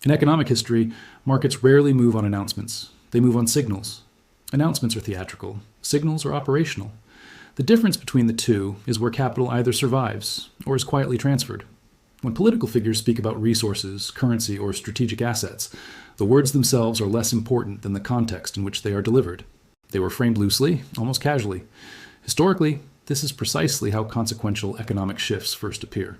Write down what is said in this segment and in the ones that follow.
In economic history, markets rarely move on announcements. They move on signals. Announcements are theatrical. Signals are operational. The difference between the two is where capital either survives or is quietly transferred. When political figures speak about resources, currency, or strategic assets, the words themselves are less important than the context in which they are delivered. They were framed loosely, almost casually. Historically, this is precisely how consequential economic shifts first appear.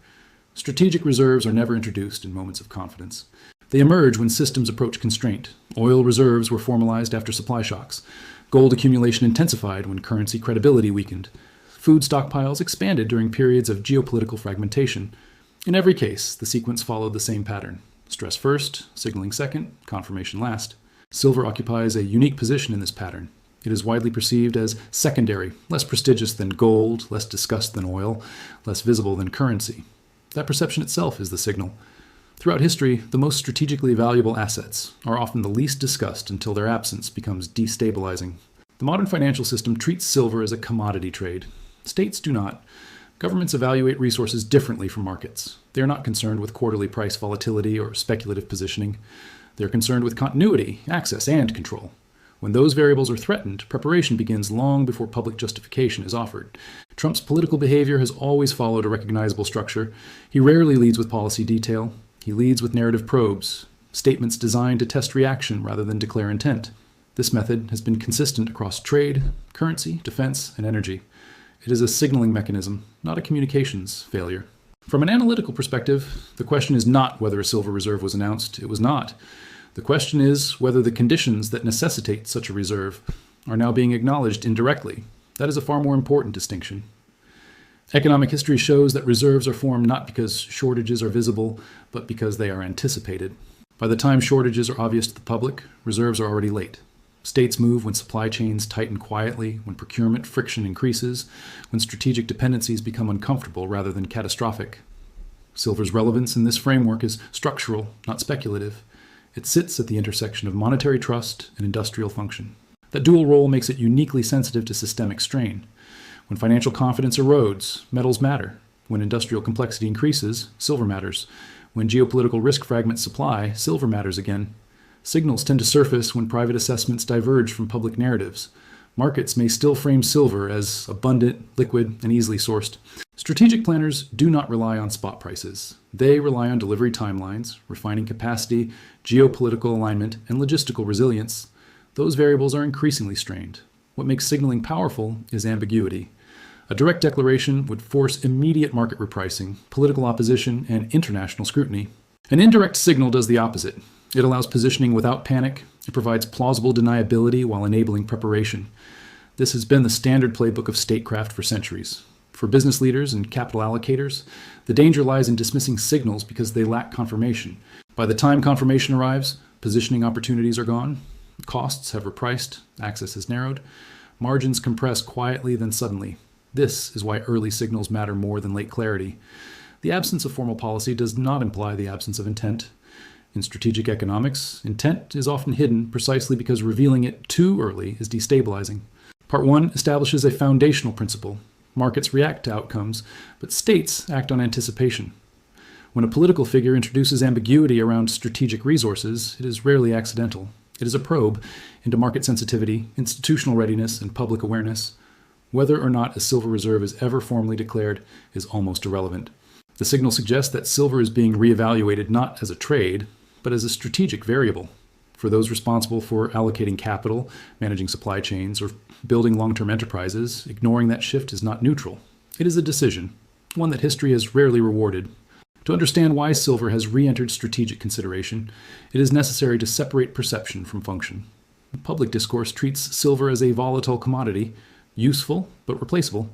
Strategic reserves are never introduced in moments of confidence. They emerge when systems approach constraint. Oil reserves were formalized after supply shocks. Gold accumulation intensified when currency credibility weakened. Food stockpiles expanded during periods of geopolitical fragmentation. In every case, the sequence followed the same pattern. Stress first, signaling second, confirmation last. Silver occupies a unique position in this pattern. It is widely perceived as secondary, less prestigious than gold, less discussed than oil, less visible than currency. That perception itself is the signal. Throughout history, the most strategically valuable assets are often the least discussed until their absence becomes destabilizing. The modern financial system treats silver as a commodity trade. States do not. Governments evaluate resources differently from markets. They are not concerned with quarterly price volatility or speculative positioning. They are concerned with continuity, access, and control. When those variables are threatened, preparation begins long before public justification is offered. Trump's political behavior has always followed a recognizable structure. He rarely leads with policy detail. He leads with narrative probes, statements designed to test reaction rather than declare intent. This method has been consistent across trade, currency, defense, and energy. It is a signaling mechanism, not a communications failure. From an analytical perspective, the question is not whether a silver reserve was announced. It was not. The question is whether the conditions that necessitate such a reserve are now being acknowledged indirectly. That is a far more important distinction. Economic history shows that reserves are formed not because shortages are visible, but because they are anticipated. By the time shortages are obvious to the public, reserves are already late. States move when supply chains tighten quietly, when procurement friction increases, when strategic dependencies become uncomfortable rather than catastrophic. Silver's relevance in this framework is structural, not speculative. It sits at the intersection of monetary trust and industrial function. That dual role makes it uniquely sensitive to systemic strain. When financial confidence erodes, metals matter. When industrial complexity increases, silver matters. When geopolitical risk fragments supply, silver matters again. Signals tend to surface when private assessments diverge from public narratives. Markets may still frame silver as abundant, liquid, and easily sourced. Strategic planners do not rely on spot prices. They rely on delivery timelines, refining capacity, geopolitical alignment, and logistical resilience. Those variables are increasingly strained. What makes signaling powerful is ambiguity. A direct declaration would force immediate market repricing, political opposition, and international scrutiny. An indirect signal does the opposite. It allows positioning without panic. It provides plausible deniability while enabling preparation. This has been the standard playbook of statecraft for centuries. For business leaders and capital allocators, the danger lies in dismissing signals because they lack confirmation. By the time confirmation arrives, positioning opportunities are gone, costs have repriced, access is narrowed, margins compress quietly then suddenly. This is why early signals matter more than late clarity. The absence of formal policy does not imply the absence of intent. In strategic economics, intent is often hidden precisely because revealing it too early is destabilizing. Part 1 establishes a foundational principle. Markets react to outcomes, but states act on anticipation. When a political figure introduces ambiguity around strategic resources, it is rarely accidental. It is a probe into market sensitivity, institutional readiness, and public awareness. Whether or not a silver reserve is ever formally declared is almost irrelevant. The signal suggests that silver is being reevaluated not as a trade, but as a strategic variable. For those responsible for allocating capital, managing supply chains, or building long-term enterprises, ignoring that shift is not neutral. It is a decision, one that history has rarely rewarded. To understand why silver has re-entered strategic consideration, it is necessary to separate perception from function. The public discourse treats silver as a volatile commodity, useful but replaceable.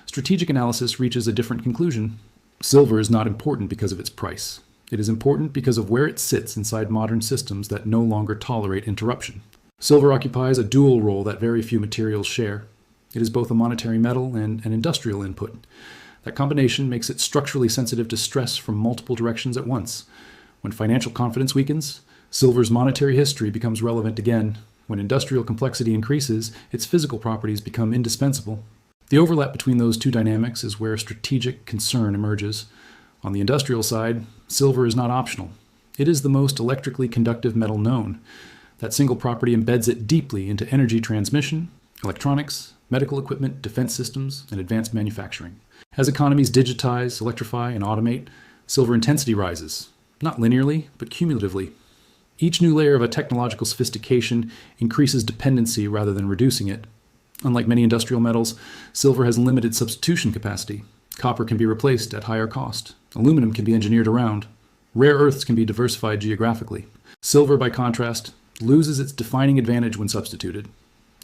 Strategic analysis reaches a different conclusion. Silver is not important because of its price. It is important because of where it sits inside modern systems that no longer tolerate interruption. Silver occupies a dual role that very few materials share. It is both a monetary metal and an industrial input. That combination makes it structurally sensitive to stress from multiple directions at once. When financial confidence weakens, silver's monetary history becomes relevant again. When industrial complexity increases, its physical properties become indispensable. The overlap between those two dynamics is where strategic concern emerges. On the industrial side, silver is not optional. It is the most electrically conductive metal known. That single property embeds it deeply into energy transmission, electronics, medical equipment, defense systems, and advanced manufacturing. As economies digitize, electrify, and automate, silver intensity rises, not linearly, but cumulatively. Each new layer of a technological sophistication increases dependency rather than reducing it. Unlike many industrial metals, silver has limited substitution capacity. Copper can be replaced at higher cost. Aluminum can be engineered around. Rare earths can be diversified geographically. Silver, by contrast, loses its defining advantage when substituted.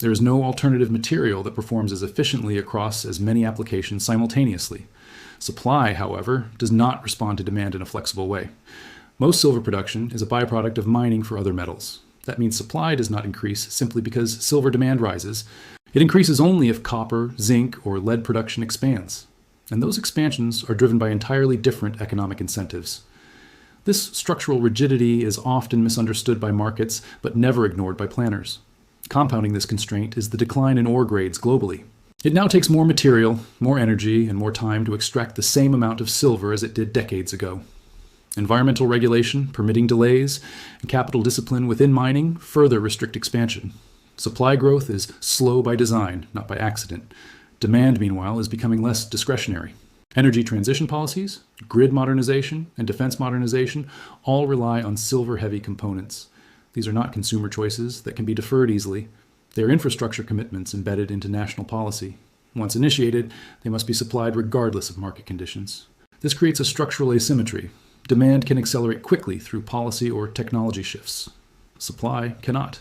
There is no alternative material that performs as efficiently across as many applications simultaneously. Supply, however, does not respond to demand in a flexible way. Most silver production is a byproduct of mining for other metals. That means supply does not increase simply because silver demand rises. It increases only if copper, zinc, or lead production expands. And those expansions are driven by entirely different economic incentives. This structural rigidity is often misunderstood by markets, but never ignored by planners. Compounding this constraint is the decline in ore grades globally. It now takes more material, more energy, and more time to extract the same amount of silver as it did decades ago. Environmental regulation, permitting delays, and capital discipline within mining further restrict expansion. Supply growth is slow by design, not by accident. Demand, meanwhile, is becoming less discretionary. Energy transition policies, grid modernization, and defense modernization all rely on silver-heavy components. These are not consumer choices that can be deferred easily. They are infrastructure commitments embedded into national policy. Once initiated, they must be supplied regardless of market conditions. This creates a structural asymmetry. Demand can accelerate quickly through policy or technology shifts. Supply cannot.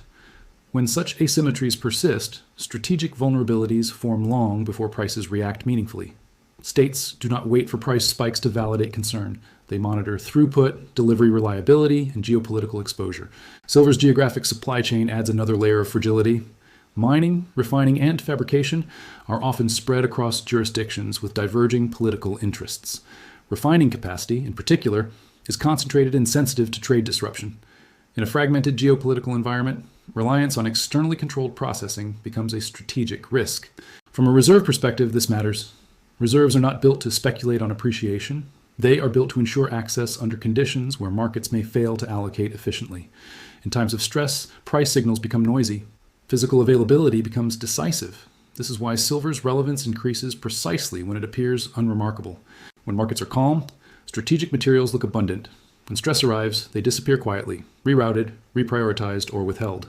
When such asymmetries persist, strategic vulnerabilities form long before prices react meaningfully. States do not wait for price spikes to validate concern. They monitor throughput, delivery reliability, and geopolitical exposure. Silver's geographic supply chain adds another layer of fragility. Mining, refining, and fabrication are often spread across jurisdictions with diverging political interests. Refining capacity, in particular, is concentrated and sensitive to trade disruption. In a fragmented geopolitical environment, reliance on externally controlled processing becomes a strategic risk. From a reserve perspective, this matters. Reserves are not built to speculate on appreciation. They are built to ensure access under conditions where markets may fail to allocate efficiently. In times of stress, price signals become noisy. Physical availability becomes decisive. This is why silver's relevance increases precisely when it appears unremarkable. When markets are calm, strategic materials look abundant. When stress arrives, they disappear quietly, rerouted, reprioritized, or withheld.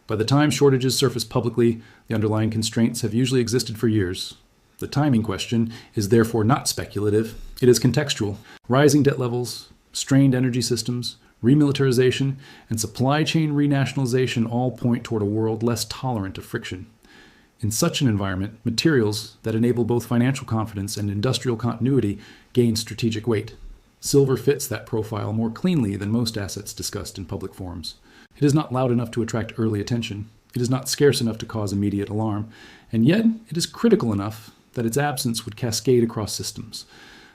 By the time shortages surface publicly, the underlying constraints have usually existed for years. The timing question is therefore not speculative, it is contextual. Rising debt levels, strained energy systems, remilitarization, and supply chain renationalization all point toward a world less tolerant of friction. In such an environment, materials that enable both financial confidence and industrial continuity gain strategic weight. Silver fits that profile more cleanly than most assets discussed in public forums. It is not loud enough to attract early attention. It is not scarce enough to cause immediate alarm. And yet, it is critical enough that its absence would cascade across systems.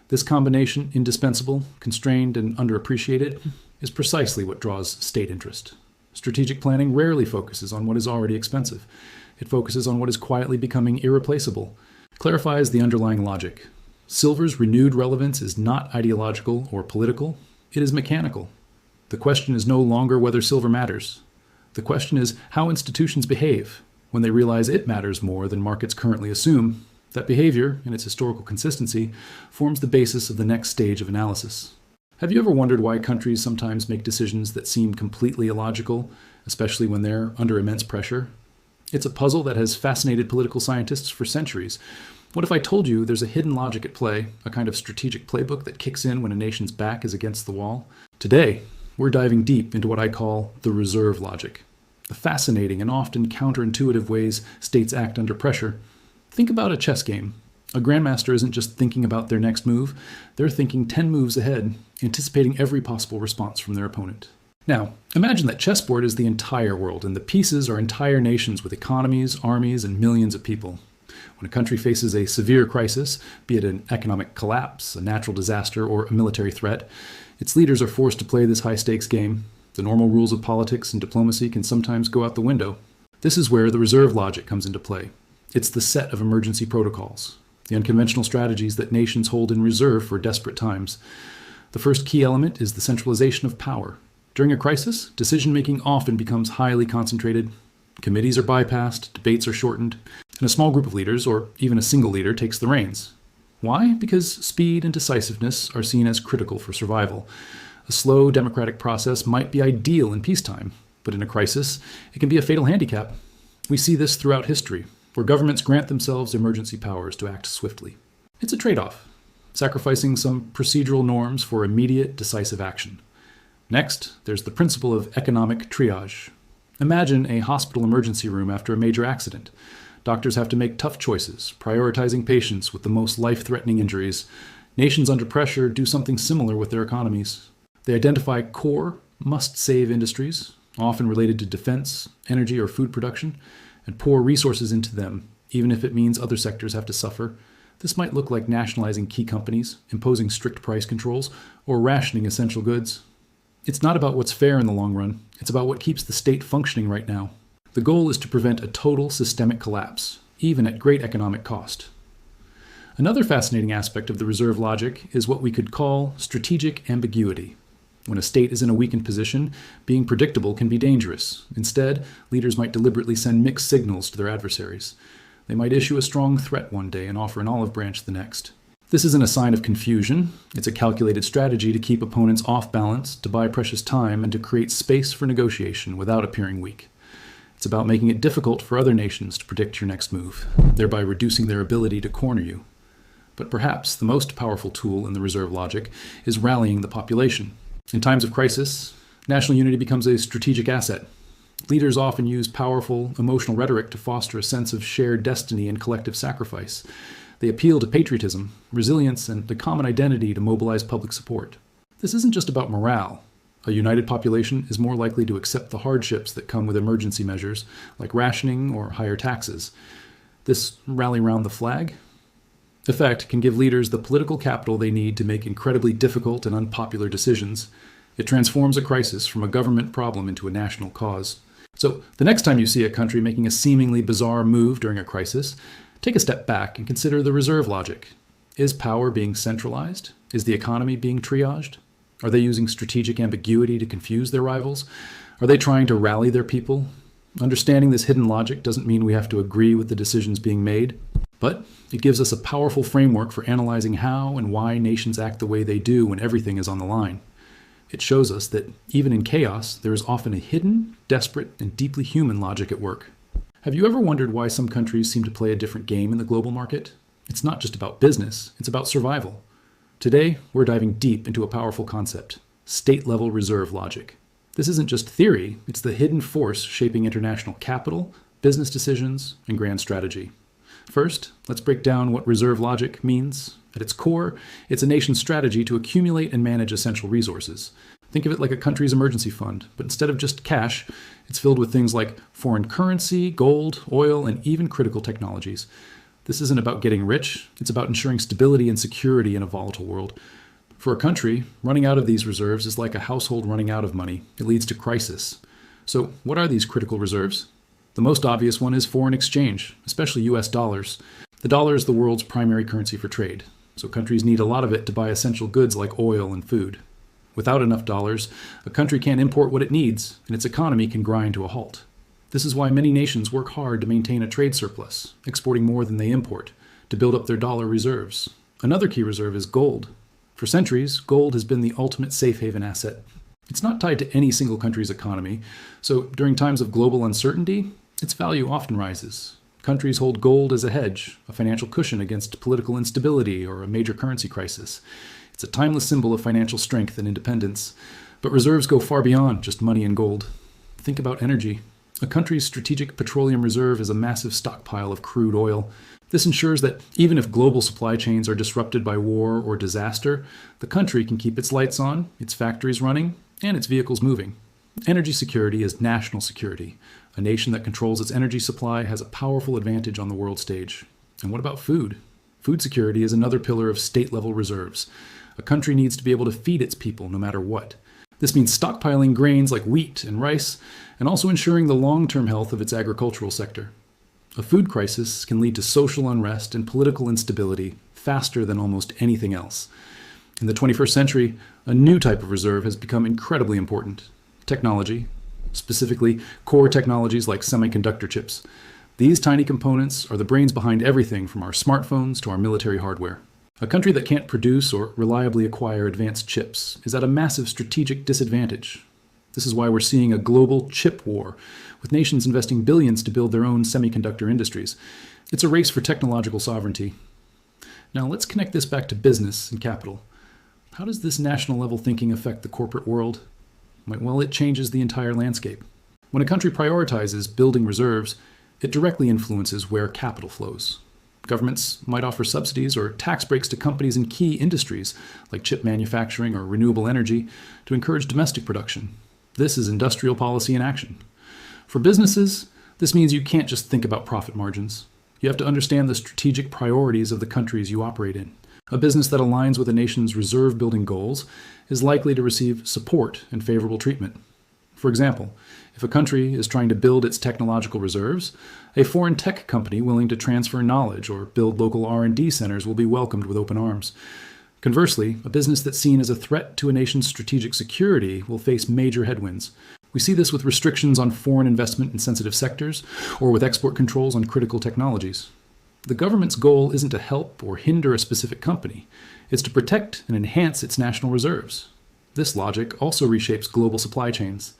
This combination, indispensable, constrained, and underappreciated, is precisely what draws state interest. Strategic planning rarely focuses on what is already expensive. It focuses on what is quietly becoming irreplaceable, clarifies the underlying logic. Silver's renewed relevance is not ideological or political, it is mechanical. The question is no longer whether silver matters. The question is how institutions behave when they realize it matters more than markets currently assume. That behavior, in its historical consistency, forms the basis of the next stage of analysis. Have you ever wondered why countries sometimes make decisions that seem completely illogical, especially when they're under immense pressure? It's a puzzle that has fascinated political scientists for centuries. What if I told you there's a hidden logic at play, a kind of strategic playbook that kicks in when a nation's back is against the wall? Today, we're diving deep into what I call the reserve logic, the fascinating and often counterintuitive ways states act under pressure. Think about a chess game. A grandmaster isn't just thinking about their next move, they're thinking 10 moves ahead, anticipating every possible response from their opponent. Now, imagine that chessboard is the entire world, and the pieces are entire nations with economies, armies, and millions of people. When a country faces a severe crisis, be it an economic collapse, a natural disaster, or a military threat, its leaders are forced to play this high-stakes game. The normal rules of politics and diplomacy can sometimes go out the window. This is where the reserve logic comes into play. It's the set of emergency protocols, the unconventional strategies that nations hold in reserve for desperate times. The first key element is the centralization of power. During a crisis, decision-making often becomes highly concentrated. Committees are bypassed, debates are shortened, and a small group of leaders, or even a single leader, takes the reins. Why? Because speed and decisiveness are seen as critical for survival. A slow democratic process might be ideal in peacetime, but in a crisis, it can be a fatal handicap. We see this throughout history, where governments grant themselves emergency powers to act swiftly. It's a trade-off, sacrificing some procedural norms for immediate, decisive action. Next, there's the principle of economic triage. Imagine a hospital emergency room after a major accident. Doctors have to make tough choices, prioritizing patients with the most life-threatening injuries. Nations under pressure do something similar with their economies. They identify core, must-save industries, often related to defense, energy, or food production, and pour resources into them, even if it means other sectors have to suffer. This might look like nationalizing key companies, imposing strict price controls, or rationing essential goods. It's not about what's fair in the long run. It's about what keeps the state functioning right now. The goal is to prevent a total systemic collapse, even at great economic cost. Another fascinating aspect of the reserve logic is what we could call strategic ambiguity. When a state is in a weakened position, being predictable can be dangerous. Instead, leaders might deliberately send mixed signals to their adversaries. They might issue a strong threat one day and offer an olive branch the next. This isn't a sign of confusion. It's a calculated strategy to keep opponents off balance, to buy precious time, and to create space for negotiation without appearing weak. It's about making it difficult for other nations to predict your next move, thereby reducing their ability to corner you. But perhaps the most powerful tool in the reserve logic is rallying the population. In times of crisis, national unity becomes a strategic asset. Leaders often use powerful, emotional rhetoric to foster a sense of shared destiny and collective sacrifice. They appeal to patriotism, resilience, and the common identity to mobilize public support. This isn't just about morale. A united population is more likely to accept the hardships that come with emergency measures, like rationing or higher taxes. This rally round the flag effect can give leaders the political capital they need to make incredibly difficult and unpopular decisions. It transforms a crisis from a government problem into a national cause. So, the next time you see a country making a seemingly bizarre move during a crisis, take a step back and consider the reserve logic. Is power being centralized? Is the economy being triaged? Are they using strategic ambiguity to confuse their rivals? Are they trying to rally their people? Understanding this hidden logic doesn't mean we have to agree with the decisions being made, but it gives us a powerful framework for analyzing how and why nations act the way they do when everything is on the line. It shows us that even in chaos, there is often a hidden, desperate, and deeply human logic at work. Have you ever wondered why some countries seem to play a different game in the global market? It's not just about business, it's about survival. Today, we're diving deep into a powerful concept, state-level reserve logic. This isn't just theory, it's the hidden force shaping international capital, business decisions, and grand strategy. First, let's break down what reserve logic means. At its core, it's a nation's strategy to accumulate and manage essential resources. Think of it like a country's emergency fund, but instead of just cash, it's filled with things like foreign currency, gold, oil, and even critical technologies. This isn't about getting rich, it's about ensuring stability and security in a volatile world. For a country, running out of these reserves is like a household running out of money. It leads to crisis. So, what are these critical reserves? The most obvious one is foreign exchange, especially US dollars. The dollar is the world's primary currency for trade, so countries need a lot of it to buy essential goods like oil and food. Without enough dollars, a country can't import what it needs, and its economy can grind to a halt. This is why many nations work hard to maintain a trade surplus, exporting more than they import, to build up their dollar reserves. Another key reserve is gold. For centuries, gold has been the ultimate safe haven asset. It's not tied to any single country's economy, so during times of global uncertainty, its value often rises. Countries hold gold as a hedge, a financial cushion against political instability or a major currency crisis. It's a timeless symbol of financial strength and independence. But reserves go far beyond just money and gold. Think about energy. A country's strategic petroleum reserve is a massive stockpile of crude oil. This ensures that even if global supply chains are disrupted by war or disaster, the country can keep its lights on, its factories running, and its vehicles moving. Energy security is national security. A nation that controls its energy supply has a powerful advantage on the world stage. And what about food? Food security is another pillar of state-level reserves. A country needs to be able to feed its people no matter what. This means stockpiling grains like wheat and rice, and also ensuring the long-term health of its agricultural sector. A food crisis can lead to social unrest and political instability faster than almost anything else. In the 21st century, A new type of reserve has become incredibly important: technology, specifically core technologies like semiconductor chips. These tiny components are the brains behind everything from our smartphones to our military hardware. A country that can't produce or reliably acquire advanced chips is at a massive strategic disadvantage. This is why we're seeing a global chip war, with nations investing billions to build their own semiconductor industries. It's a race for technological sovereignty. Now let's connect this back to business and capital. How does this national level thinking affect the corporate world? Well, it changes the entire landscape. When a country prioritizes building reserves, it directly influences where capital flows. Governments might offer subsidies or tax breaks to companies in key industries, like chip manufacturing or renewable energy, to encourage domestic production. This is industrial policy in action. For businesses, this means you can't just think about profit margins. You have to understand the strategic priorities of the countries you operate in. A business that aligns with a nation's reserve-building goals is likely to receive support and favorable treatment. For example, if a country is trying to build its technological reserves, a foreign tech company willing to transfer knowledge or build local R&D centers will be welcomed with open arms. Conversely, a business that's seen as a threat to a nation's strategic security will face major headwinds. We see this with restrictions on foreign investment in sensitive sectors or with export controls on critical technologies. The government's goal isn't to help or hinder a specific company. It's to protect and enhance its national reserves. This logic also reshapes global supply chains.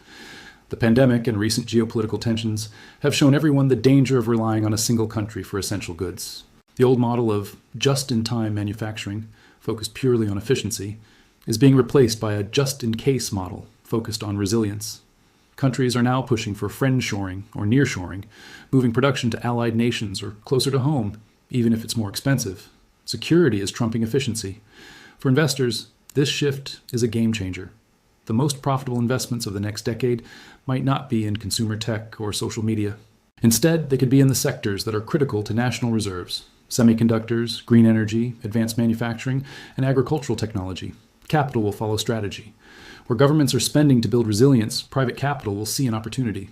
The pandemic and recent geopolitical tensions have shown everyone the danger of relying on a single country for essential goods. The old model of just-in-time manufacturing, focused purely on efficiency, is being replaced by a just-in-case model focused on resilience. Countries are now pushing for friendshoring or nearshoring, moving production to allied nations or closer to home, even if it's more expensive. Security is trumping efficiency. For investors, this shift is a game changer. The most profitable investments of the next decade might not be in consumer tech or social media. Instead, they could be in the sectors that are critical to national reserves: semiconductors, green energy, advanced manufacturing, and agricultural technology. Capital will follow strategy. Where governments are spending to build resilience, private capital will see an opportunity.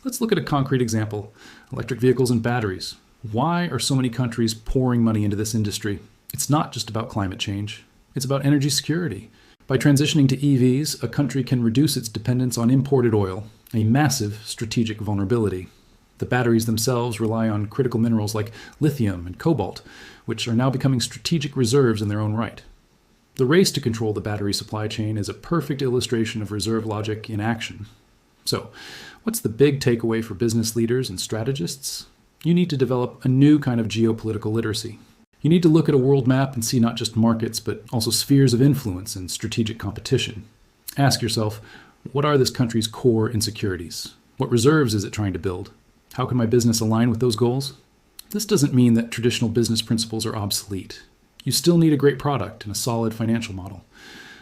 Let's look at a concrete example: electric vehicles and batteries. Why are so many countries pouring money into this industry? It's not just about climate change. It's about energy security. By transitioning to EVs, a country can reduce its dependence on imported oil, a massive strategic vulnerability. The batteries themselves rely on critical minerals like lithium and cobalt, which are now becoming strategic reserves in their own right. The race to control the battery supply chain is a perfect illustration of reserve logic in action. So, what's the big takeaway for business leaders and strategists? You need to develop a new kind of geopolitical literacy. You need to look at a world map and see not just markets, but also spheres of influence and strategic competition. Ask yourself, what are this country's core insecurities? What reserves is it trying to build? How can my business align with those goals? This doesn't mean that traditional business principles are obsolete. You still need a great product and a solid financial model.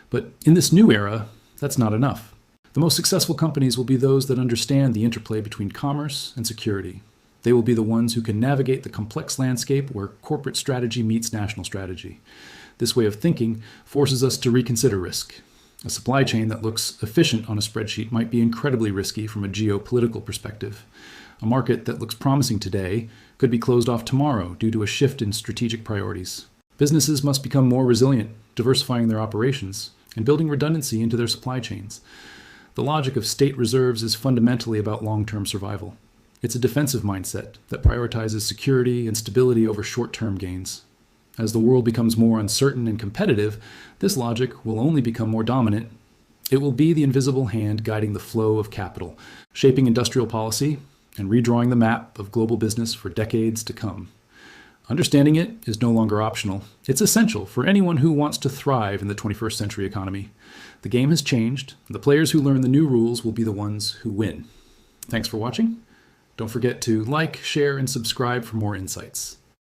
But in this new era, that's not enough. The most successful companies will be those that understand the interplay between commerce and security. They will be the ones who can navigate the complex landscape where corporate strategy meets national strategy. This way of thinking forces us to reconsider risk. A supply chain that looks efficient on a spreadsheet might be incredibly risky from a geopolitical perspective. A market that looks promising today could be closed off tomorrow due to a shift in strategic priorities. Businesses must become more resilient, diversifying their operations and building redundancy into their supply chains. The logic of state reserves is fundamentally about long-term survival. It's a defensive mindset that prioritizes security and stability over short-term gains. As the world becomes more uncertain and competitive, this logic will only become more dominant. It will be the invisible hand guiding the flow of capital, shaping industrial policy, and redrawing the map of global business for decades to come. Understanding it is no longer optional. It's essential for anyone who wants to thrive in the 21st century economy. The game has changed, and the players who learn the new rules will be the ones who win. Thanks for watching. Don't forget to like, share, and subscribe for more insights.